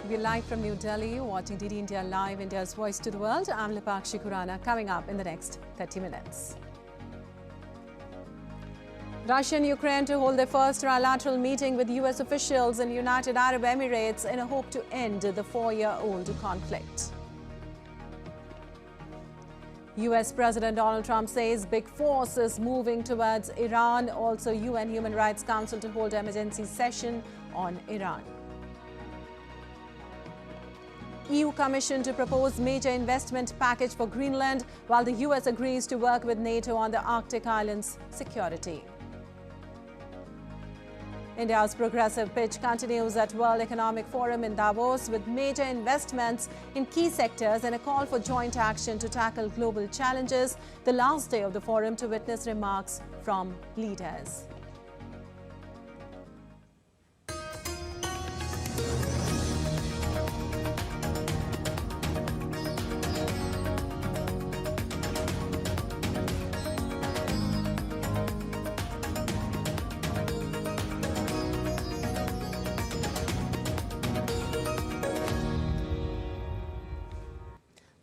We're live from New Delhi, watching DD India Live, India's voice to the world. I'm Lipakshi Khurana, coming up in the next 30 minutes. Russia and Ukraine to hold their first trilateral meeting with US officials in United Arab Emirates in a hope to end the 4-year-old conflict. US President Donald Trump says big force is moving towards Iran. Also, UN Human Rights Council to hold emergency session on Iran. EU Commission to propose major investment package for Greenland, while the US agrees to work with NATO on the Arctic islands' security. India's progressive pitch continues at World Economic Forum in Davos with major investments in key sectors and a call for joint action to tackle global challenges, the last day of the forum to witness remarks from leaders.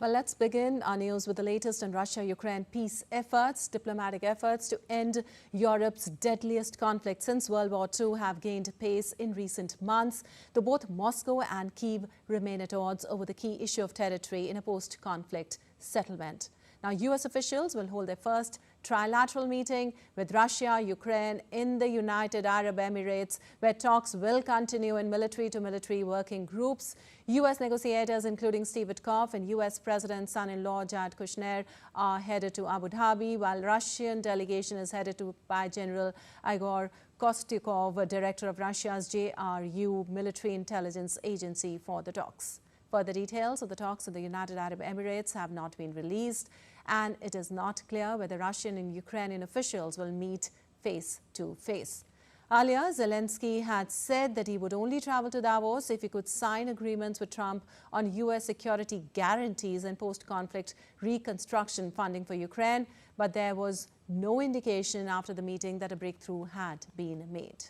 Well, let's begin our news with the latest on Russia-Ukraine peace efforts. Diplomatic efforts to end Europe's deadliest conflict since World War II have gained pace in recent months, though both Moscow and Kyiv remain at odds over the key issue of territory in a post-conflict settlement. Now, US officials will hold their first trilateral meeting with Russia, Ukraine in the United Arab Emirates, where talks will continue in military-to-military working groups. US negotiators, including Steve Witkoff and US President's son-in-law Jared Kushner, are headed to Abu Dhabi, while Russian delegation is headed to by General Igor Kostyukov, director of Russia's JRU military intelligence agency, for the talks. Further details of the talks in the United Arab Emirates have not been released, and it is not clear whether Russian and Ukrainian officials will meet face-to-face. Earlier, Zelensky had said that he would only travel to Davos if he could sign agreements with Trump on US security guarantees and post-conflict reconstruction funding for Ukraine, but there was no indication after the meeting that a breakthrough had been made.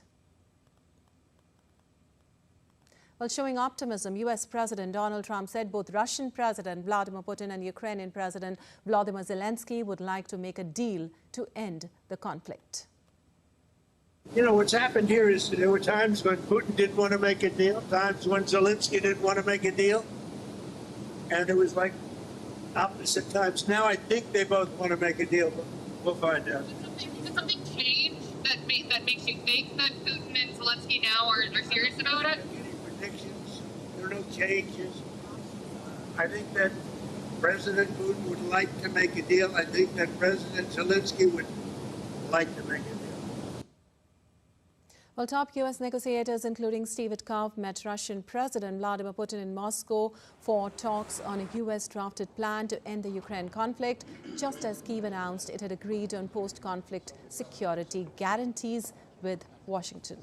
Well, showing optimism, US President Donald Trump said both Russian President Vladimir Putin and Ukrainian President Volodymyr Zelensky would like to make a deal to end the conflict. You know, what's happened here is there were times when Putin didn't want to make a deal, times when Zelensky didn't want to make a deal, and it was like opposite times. Now I think they both want to make a deal, but we'll find out. Did something change that makes you think that Putin and Zelensky now are serious about it? Predictions. There are no changes. I think that President Putin would like to make a deal. I think that President Zelensky would like to make a deal. Well, top US negotiators, including Steve Witkoff, met Russian President Vladimir Putin in Moscow for talks on a US-drafted plan to end the Ukraine conflict, just as Kyiv announced it had agreed on post-conflict security guarantees with Washington.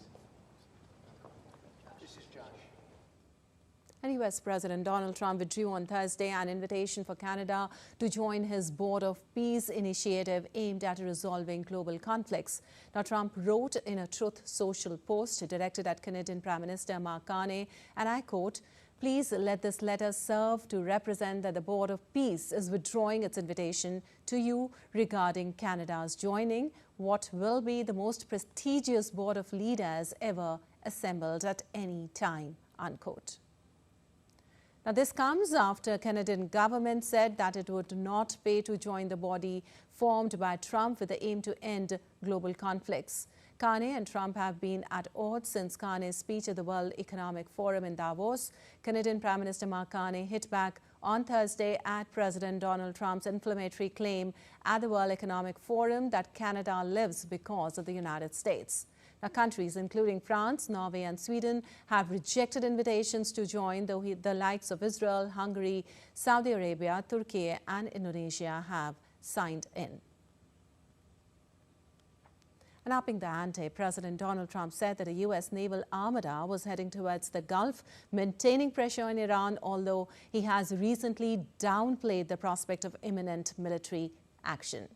And US President Donald Trump withdrew on Thursday an invitation for Canada to join his Board of Peace initiative aimed at resolving global conflicts. Now, Trump wrote in a Truth Social post directed at Canadian Prime Minister Mark Carney, and I quote, "Please let this letter serve to represent that the Board of Peace is withdrawing its invitation to you regarding Canada's joining what will be the most prestigious board of leaders ever assembled at any time," unquote. Now, this comes after Canadian government said that it would not pay to join the body formed by Trump with the aim to end global conflicts. Carney and Trump have been at odds since Carney's speech at the World Economic Forum in Davos. Canadian Prime Minister Mark Carney hit back on Thursday at President Donald Trump's inflammatory claim at the World Economic Forum that Canada lives because of the United States. Now, countries including France, Norway and Sweden have rejected invitations to join, though the likes of Israel, Hungary, Saudi Arabia, Turkey and Indonesia have signed in. And upping the ante, President Donald Trump said that a U.S. naval armada was heading towards the Gulf, maintaining pressure on Iran, although he has recently downplayed the prospect of imminent military action.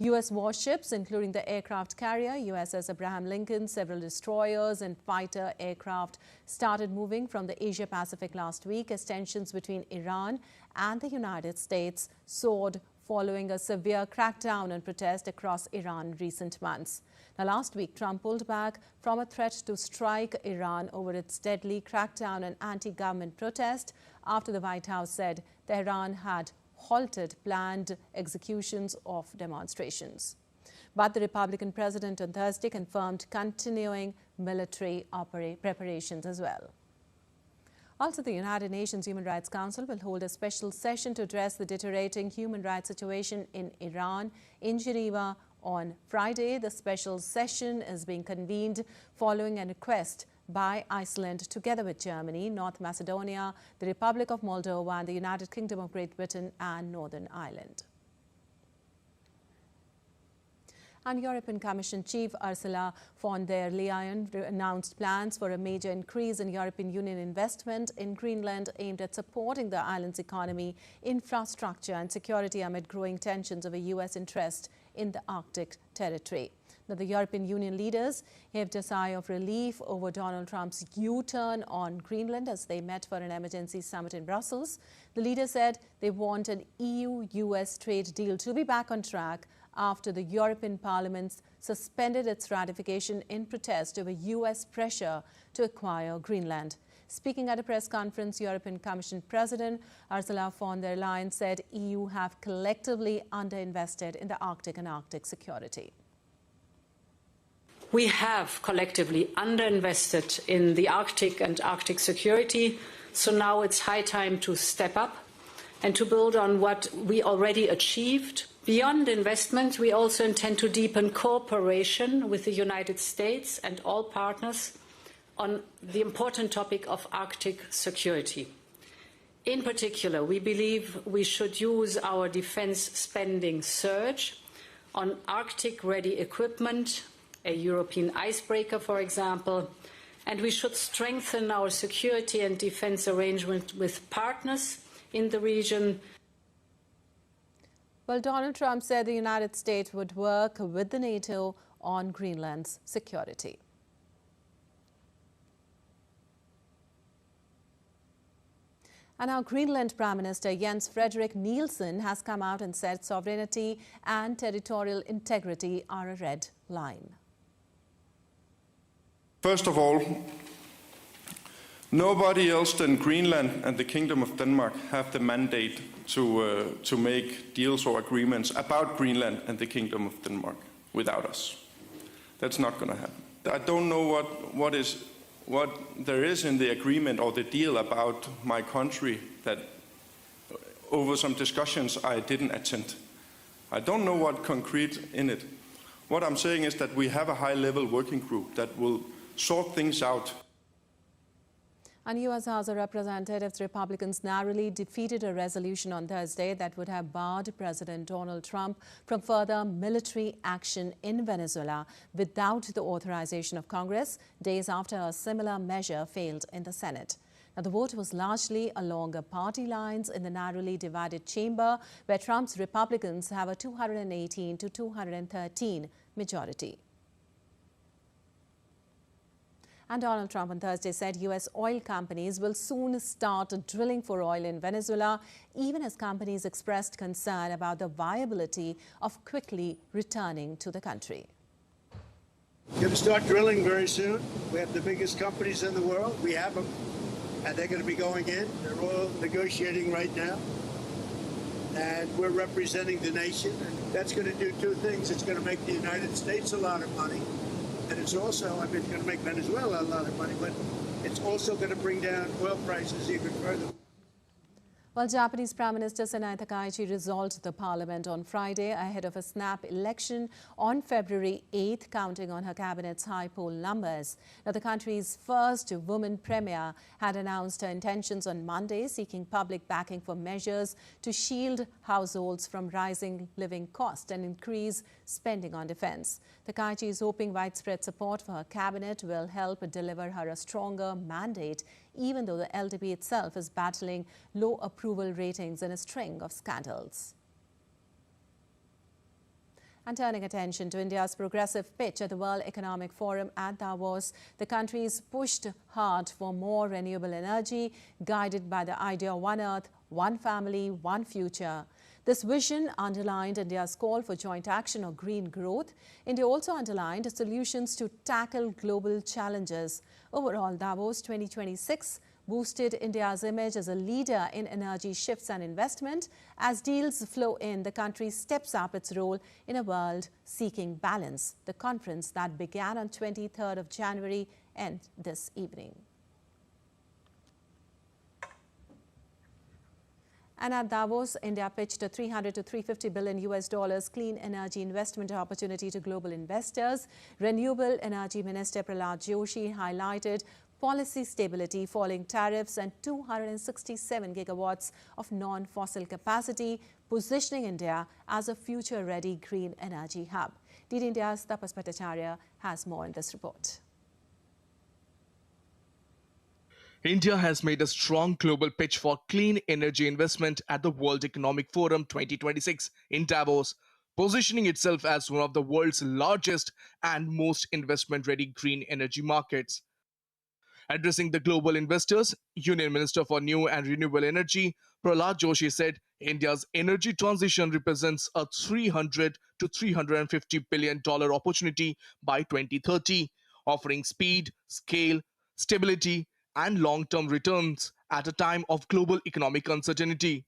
U.S. warships, including the aircraft carrier USS Abraham Lincoln, several destroyers and fighter aircraft started moving from the Asia-Pacific last week as tensions between Iran and the United States soared following a severe crackdown on protest across Iran in recent months. Now, last week, Trump pulled back from a threat to strike Iran over its deadly crackdown on anti-government protest after the White House said Tehran had halted planned executions of demonstrations. But the Republican president on Thursday confirmed continuing military preparations as well. Also, the United Nations Human Rights Council will hold a special session to address the deteriorating human rights situation in Iran in Geneva on Friday. The special session is being convened following a request by Iceland, together with Germany, North Macedonia, the Republic of Moldova, and the United Kingdom of Great Britain and Northern Ireland. And European Commission Chief Ursula von der Leyen announced plans for a major increase in European Union investment in Greenland aimed at supporting the island's economy, infrastructure and security amid growing tensions over U.S. interest in the Arctic territory. Now, the European Union leaders heaved a sigh of relief over Donald Trump's U-turn on Greenland as they met for an emergency summit in Brussels. The leaders said they want an EU-US trade deal to be back on track after the European Parliament suspended its ratification in protest over US pressure to acquire Greenland. Speaking at a press conference, European Commission President Ursula von der Leyen said EU have collectively underinvested in the Arctic and Arctic security. We have collectively underinvested in the Arctic and Arctic security, so now it's high time to step up and to build on what we already achieved. Beyond investment, we also intend to deepen cooperation with the United States and all partners on the important topic of Arctic security. In particular, we believe we should use our defense spending surge on Arctic-ready equipment, a European icebreaker, for example, and we should strengthen our security and defense arrangement with partners in the region. Well, Donald Trump said the United States would work with the NATO on Greenland's security. And our Greenland Prime Minister Jens Frederik Nielsen has come out and said sovereignty and territorial integrity are a red line. First of all, nobody else than Greenland and the Kingdom of Denmark have the mandate to make deals or agreements about Greenland and the Kingdom of Denmark without us. That's not going to happen. I don't know what there is in the agreement or the deal about my country that over some discussions I didn't attend. I don't know what concrete in it. What I'm saying is that we have a high-level working group that will sort things out. And U.S. House of Representatives Republicans narrowly defeated a resolution on Thursday that would have barred President Donald Trump from further military action in Venezuela without the authorization of Congress, days after a similar measure failed in the Senate. Now, the vote was largely along party lines in the narrowly divided chamber, where Trump's Republicans have a 218 to 213 majority. And Donald Trump on Thursday said U.S. oil companies will soon start drilling for oil in Venezuela, even as companies expressed concern about the viability of quickly returning to the country. We're going to start drilling very soon. We have the biggest companies in the world. We have them, and they're going to be going in. They're all negotiating right now. And we're representing the nation. And that's going to do two things. It's going to make the United States a lot of money. And it's also, going to make Venezuela a lot of money, but it's also going to bring down oil prices even further. Well, Japanese Prime Minister Sanae Takaichi resolved the parliament on Friday ahead of a snap election on February 8th, counting on her cabinet's high poll numbers. Now, the country's first woman premier had announced her intentions on Monday, seeking public backing for measures to shield households from rising living costs and increase spending on defense. Takaichi is hoping widespread support for her cabinet will help deliver her a stronger mandate, even though the LDP itself is battling low approval ratings and a string of scandals. And turning attention to India's progressive pitch at the World Economic Forum at Davos, the countries pushed hard for more renewable energy, guided by the idea of one Earth, one family, one future. This vision underlined India's call for joint action on green growth. India also underlined solutions to tackle global challenges. Overall, Davos 2026 boosted India's image as a leader in energy shifts and investment. As deals flow in, the country steps up its role in a world seeking balance. The conference that began on 23rd of January ends this evening. And at Davos, India pitched a $300 to $350 billion clean energy investment opportunity to global investors. Renewable Energy Minister Prasar Joshi highlighted policy stability, falling tariffs and 267 gigawatts of non-fossil capacity, positioning India as a future-ready green energy hub. DD India's Tapas Bhattacharya has more in this report. India has made a strong global pitch for clean energy investment at the World Economic Forum 2026 in Davos, positioning itself as one of the world's largest and most investment-ready green energy markets. Addressing the global investors, Union Minister for New and Renewable Energy, Prasar Joshi said India's energy transition represents a $300 to $350 billion opportunity by 2030, offering speed, scale, stability, and long-term returns at a time of global economic uncertainty.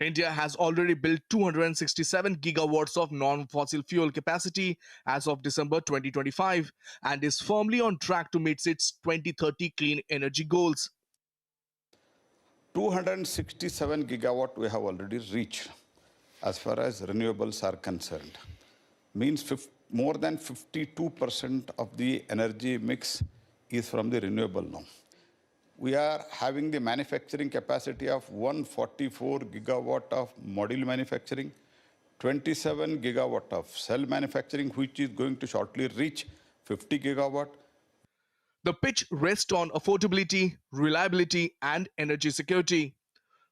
India has already built 267 gigawatts of non-fossil fuel capacity as of December 2025 and is firmly on track to meet its 2030 clean energy goals. 267 gigawatt we have already reached as far as renewables are concerned. Means more than 52% of the energy mix is from the renewable now. We are having the manufacturing capacity of 144 gigawatt of module manufacturing, 27 gigawatt of cell manufacturing, which is going to shortly reach 50 gigawatt. The pitch rests on affordability, reliability, and energy security.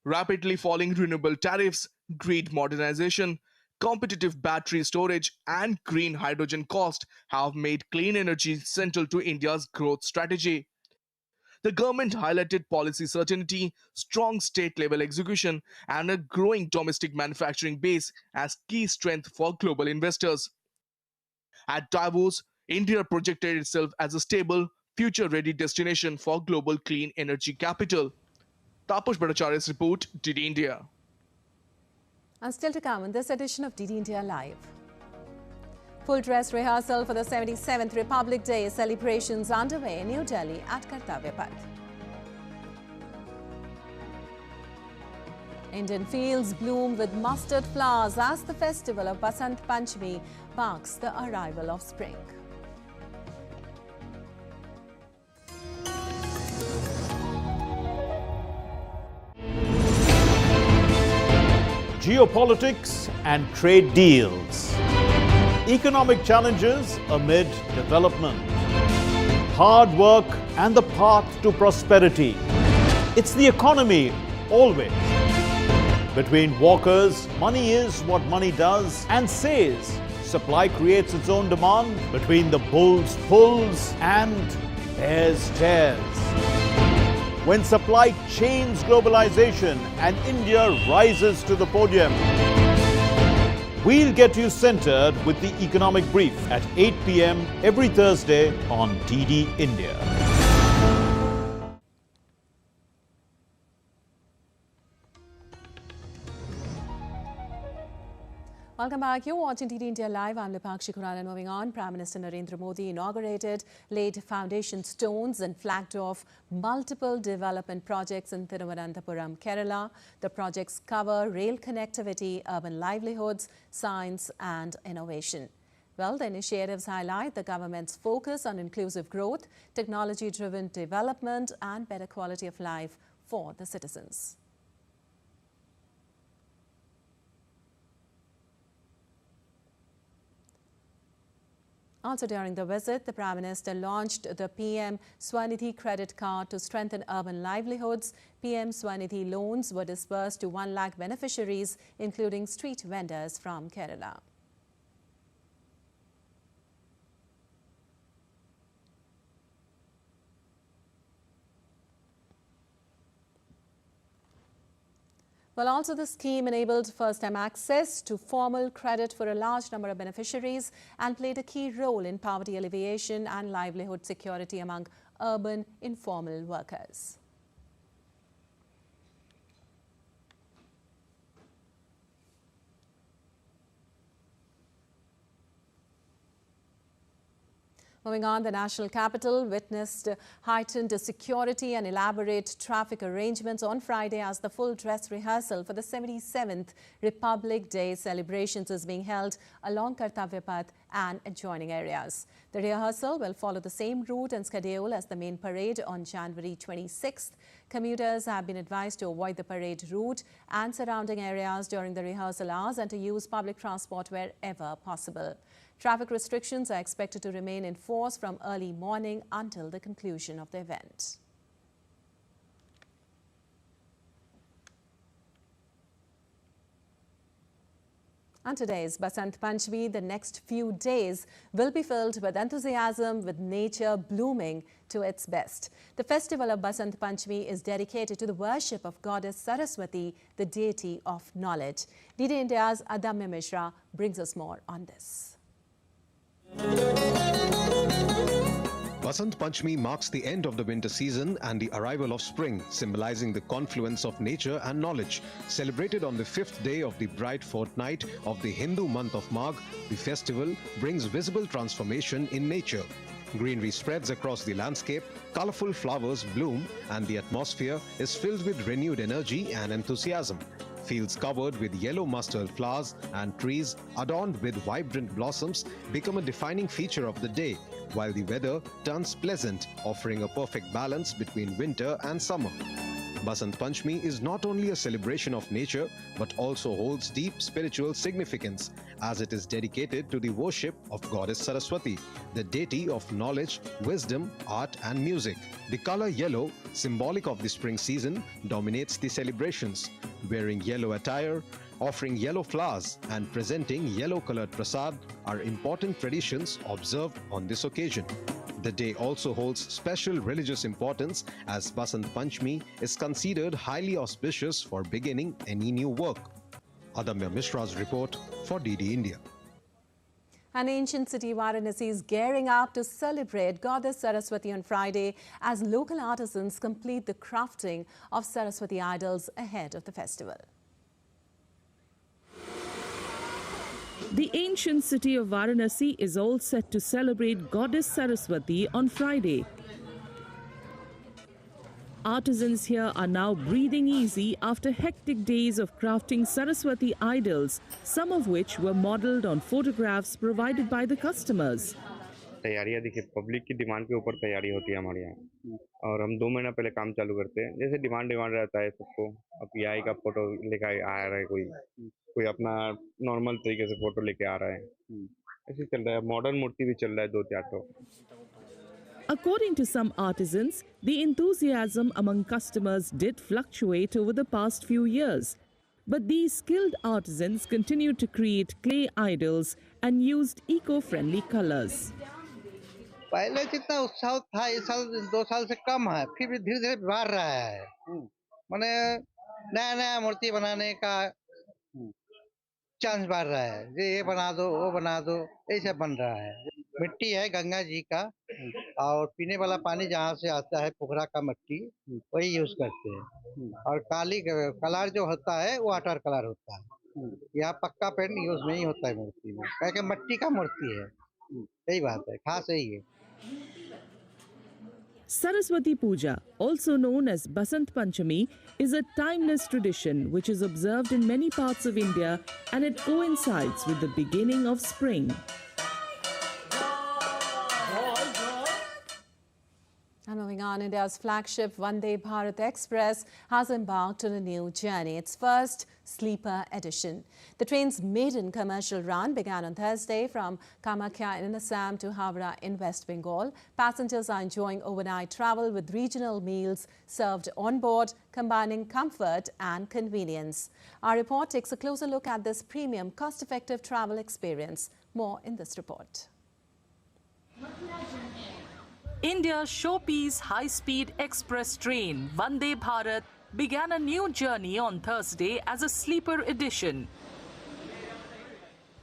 Rapidly falling renewable tariffs, grid modernization, competitive battery storage, and green hydrogen cost have made clean energy central to India's growth strategy. The government highlighted policy certainty, strong state-level execution, and a growing domestic manufacturing base as key strength for global investors. At Davos, India projected itself as a stable, future-ready destination for global clean energy capital. Tapas Bhattacharya's report, DD India. And still to come in this edition of DD India Live. Full dress rehearsal for the 77th Republic Day celebrations underway in New Delhi at Kartavya Path. Indian fields bloom with mustard flowers as the festival of Basant Panchami marks the arrival of spring. Geopolitics and trade deals. Economic challenges amid development. Hard work and the path to prosperity. It's the economy always. Between walkers, money is what money does and says. Supply creates its own demand. Between the bulls pulls and bears tears. When supply chains globalization and India rises to the podium. We'll get you centered with the Economic Brief at 8 p.m. every Thursday on DD India. Welcome back. You're watching DD India Live. I'm Lipakshi Khurana. And moving on, Prime Minister Narendra Modi inaugurated, laid foundation stones and flagged off multiple development projects in Thiruvananthapuram, Kerala. The projects cover rail connectivity, urban livelihoods, science and innovation. Well, the initiatives highlight the government's focus on inclusive growth, technology-driven development and better quality of life for the citizens. Also during the visit, the Prime Minister launched the PM Swanidhi credit card to strengthen urban livelihoods. PM Swanidhi loans were disbursed to 1 lakh beneficiaries, including street vendors from Kerala. Well, also the scheme enabled first-time access to formal credit for a large number of beneficiaries and played a key role in poverty alleviation and livelihood security among urban informal workers. Moving on, the national capital witnessed heightened security and elaborate traffic arrangements on Friday as the full dress rehearsal for the 77th Republic Day celebrations is being held along Kartavya Path and adjoining areas. The rehearsal will follow the same route and schedule as the main parade on January 26th. Commuters have been advised to avoid the parade route and surrounding areas during the rehearsal hours and to use public transport wherever possible. Traffic restrictions are expected to remain in force from early morning until the conclusion of the event. On today's Basant Panchami, the next few days will be filled with enthusiasm, with nature blooming to its best. The festival of Basant Panchami is dedicated to the worship of Goddess Saraswati, the deity of knowledge. DD India's Adamya Mishra brings us more on this. Basant Panchami marks the end of the winter season and the arrival of spring, symbolizing the confluence of nature and knowledge. Celebrated on the 5th day of the bright fortnight of the Hindu month of Magh, the festival brings visible transformation in nature. Greenery spreads across the landscape, colorful flowers bloom, and the atmosphere is filled with renewed energy and enthusiasm. Fields covered with yellow mustard flowers and trees adorned with vibrant blossoms become a defining feature of the day, while the weather turns pleasant, offering a perfect balance between winter and summer. Basant Panchami is not only a celebration of nature but also holds deep spiritual significance as it is dedicated to the worship of Goddess Saraswati, the deity of knowledge, wisdom, art and music. The color yellow, symbolic of the spring season, dominates the celebrations. Wearing yellow attire, offering yellow flowers and presenting yellow-colored prasad are important traditions observed on this occasion. The day also holds special religious importance as Basant Panchami is considered highly auspicious for beginning any new work. Adamya Mishra's report for DD India. An ancient city, Varanasi, is gearing up to celebrate Goddess Saraswati on Friday as local artisans complete the crafting of Saraswati idols ahead of the festival. The ancient city of Varanasi is all set to celebrate Goddess Saraswati on Friday. Artisans here are now breathing easy after hectic days of crafting Saraswati idols, some of which were modelled on photographs provided by the customers. तैयारियां देखिए, public की demand के ऊपर तैयारी होती है हमारे यहाँ और हम 2 महीना पहले काम चालू करते हैं। जैसे डिमांड रहता है सबको, अब पीआई का फोटो लेकर आ रहा है, कोई अपना नॉर्मल तरीके से फोटो लेके आ रहा है, ऐसे चल रहा है। मॉडर्न मूर्ति भी चल रहा है 2-4 तो। According to some artisans, the enthusiasm among customers did fluctuate over the past few years. But these skilled artisans continued to create clay idols and used eco-friendly colors. पहले जितना उत्साह था इस साल 2 साल से कम है, फिर भी धीरे धीरे बढ़ रहा है। माने नया नया मूर्ति बनाने का चांस बढ़ रहा है, ये बना दो वो बना दो, ऐसे बन रहा है। मिट्टी है गंगा जी का और पीने वाला पानी जहाँ से आता है पोखरा का मिट्टी वही यूज करते हैं और काली कलर जो होता है वो वाटर कलर होता है। यहाँ पक्का पेंट यूज नहीं होता है मूर्ति में, क्योंकि मिट्टी का मूर्ति है। यही बात है, खास यही है। Saraswati Puja, also known as Basant Panchami, is a timeless tradition which is observed in many parts of India, and it coincides with the beginning of spring. And moving Moving on, India's flagship Vande Bharat Express has embarked on a new journey, its first sleeper edition. The train's maiden commercial run began on Thursday from Kamakhya in Assam to Howrah in West Bengal. Passengers are enjoying overnight travel with regional meals served on board, combining comfort and convenience. Our report takes a closer look at this premium, cost-effective travel experience. More in this report. India's showpiece high-speed express train, Vande Bharat, began a new journey on Thursday as a sleeper edition.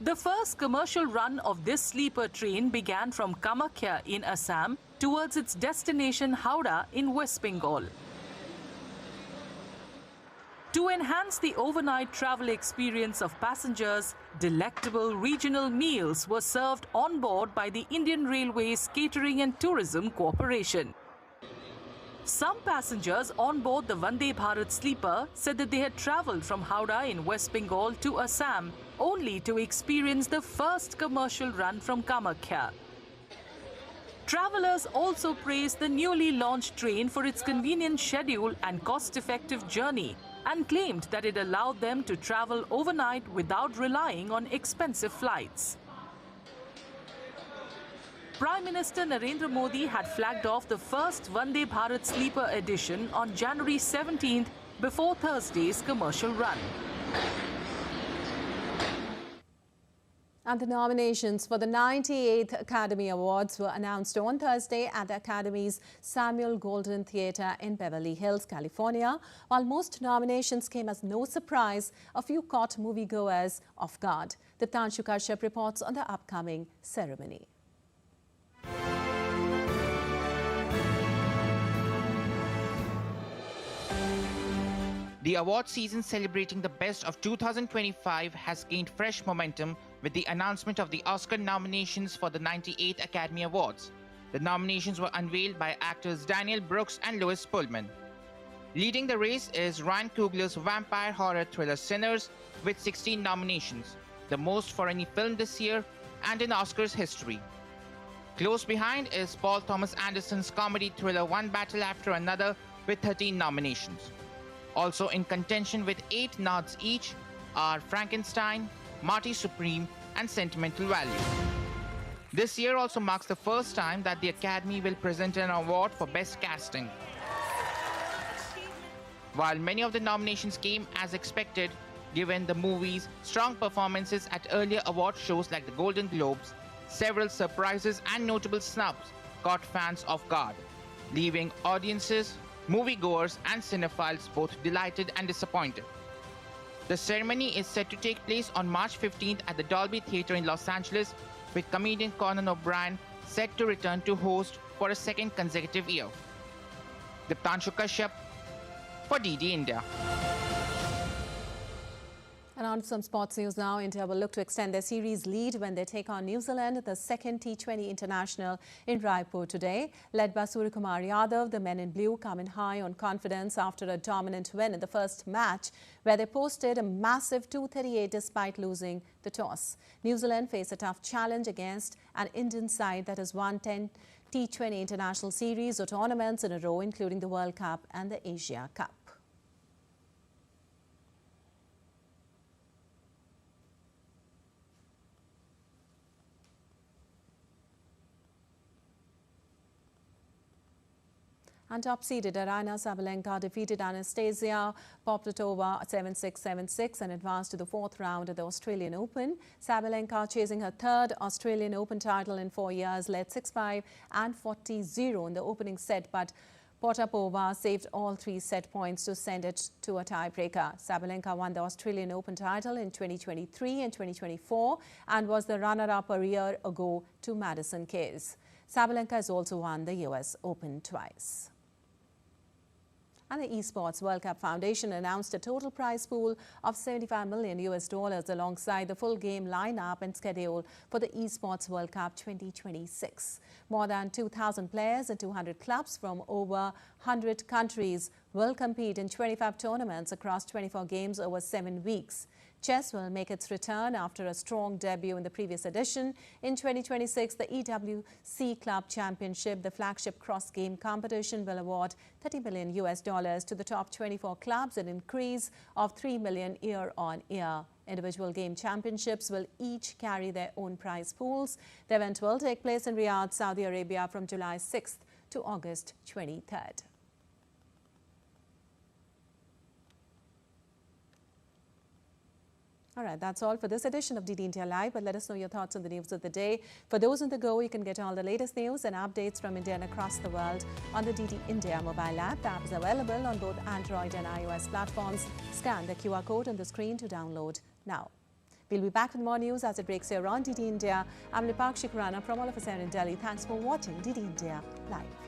The first commercial run of this sleeper train began from Kamakhya in Assam towards its destination Howrah in West Bengal. To enhance the overnight travel experience of passengers, delectable regional meals were served on board by the Indian Railways Catering and Tourism Corporation. Some passengers on board the Vande Bharat sleeper said that they had travelled from Howrah in West Bengal to Assam only to experience the first commercial run from Kamakhya. Travellers also praised the newly launched train for its convenient schedule and cost-effective journey, and claimed that it allowed them to travel overnight without relying on expensive flights. Prime Minister Narendra Modi had flagged off the first Vande Bharat sleeper edition on January 17th before Thursday's commercial run. And the nominations for the 98th Academy Awards were announced on Thursday at the Academy's Samuel Goldwyn Theatre in Beverly Hills, California. While most nominations came as no surprise, a few caught moviegoers off guard. Diptanshu Kashyap reports on the upcoming ceremony. The award season celebrating the best of 2025 has gained fresh momentum with the announcement of the Oscar nominations for the 98th Academy Awards. The nominations were unveiled by actors Daniel Brooks and Louis Pullman. Leading the race is Ryan Coogler's vampire horror thriller Sinners with 16 nominations, the most for any film this year and in Oscars history. Close behind is Paul Thomas Anderson's comedy thriller One Battle After Another with 13 nominations. Also in contention with 8 nods each are Frankenstein, Marty Supreme, and Sentimental Value. This year also marks the first time that the Academy will present an award for Best Casting. While many of the nominations came as expected, given the movie's strong performances at earlier award shows like the Golden Globes, several surprises and notable snubs caught fans off guard, leaving audiences, moviegoers, and cinephiles both delighted and disappointed. The ceremony is set to take place on March 15th at the Dolby Theatre in Los Angeles, with comedian Conan O'Brien set to return to host for a second consecutive year. Diptanshu Kashyap for DD India. And on to some sports news now. India will look to extend their series lead when they take on New Zealand at the second T20 International in Raipur today. Led by Suryakumar Yadav, the men in blue come in high on confidence after a dominant win in the first match, where they posted a massive 238 despite losing the toss. New Zealand face a tough challenge against an Indian side that has won 10 T20 International Series or tournaments in a row, including the World Cup and the Asia Cup. And top-seeded Aryna Sabalenka defeated Anastasia Poplatova 7-6, 7-6 and advanced to the fourth round of the Australian Open. Sabalenka, chasing her third Australian Open title in 4 years, led 6-5 and 40-0 in the opening set, but Potapova saved all 3 set points to send it to a tiebreaker. Sabalenka won the Australian Open title in 2023 and 2024 and was the runner-up a year ago to Madison Keys. Sabalenka has also won the US Open twice. And the Esports World Cup Foundation announced a total prize pool of $75 million alongside the full game lineup and schedule for the Esports World Cup 2026. More than 2,000 players and 200 clubs from over 100 countries will compete in 25 tournaments across 24 games over 7 weeks. Chess will make its return after a strong debut in the previous edition. In 2026, the EWC Club Championship, the flagship cross-game competition, will award $30 million to the top 24 clubs, an increase of $3 million year-on-year. Individual game championships will each carry their own prize pools. The event will take place in Riyadh, Saudi Arabia from July 6th to August 23rd. All right, that's all for this edition of DD India Live, but let us know your thoughts on the news of the day. For those on the go, you can get all the latest news and updates from India and across the world on the DD India mobile app. The app is available on both Android and iOS platforms. Scan the QR code on the screen to download now. We'll be back with more news as it breaks here on DD India. I'm Lipakshi Khurana from all of us here in Delhi. Thanks for watching DD India Live.